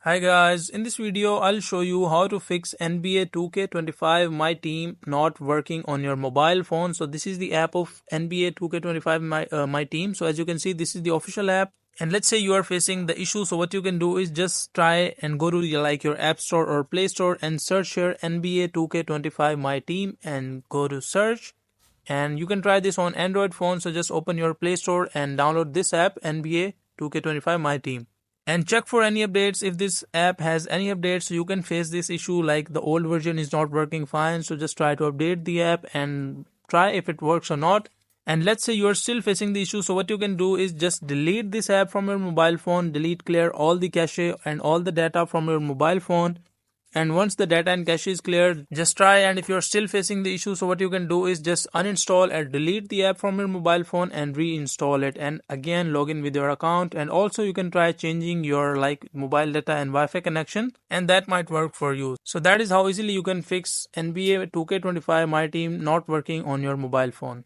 Hi guys, in this video I'll show you how to fix NBA 2K25 MyTeam not working on your mobile phone. So this is the app of NBA 2K25 MyTeam. So as you can see, this is the official app. And let's say you are facing the issue. So what you can do is just try and go to your App Store or Play Store and search here NBA 2K25 MyTeam and go to search. And you can try this on Android phone. So just open your Play Store and download this app NBA 2K25 MyTeam. And check for any updates. If this app has any updates, so you can face this issue like the old version is not working fine. So just try to update the app and try if it works or not. And let's say you are still facing the issue. So what you can do is just delete this app from your mobile phone, clear all the cache and all the data from your mobile phone. And once the data and cache is cleared, just try. And if you're still facing the issue, so what you can do is just uninstall and delete the app from your mobile phone and reinstall it, and again log in with your account. And also you can try changing your mobile data and Wi-Fi connection, and that might work for you. So that is how easily you can fix NBA 2K25 MyTeam not working on your mobile phone.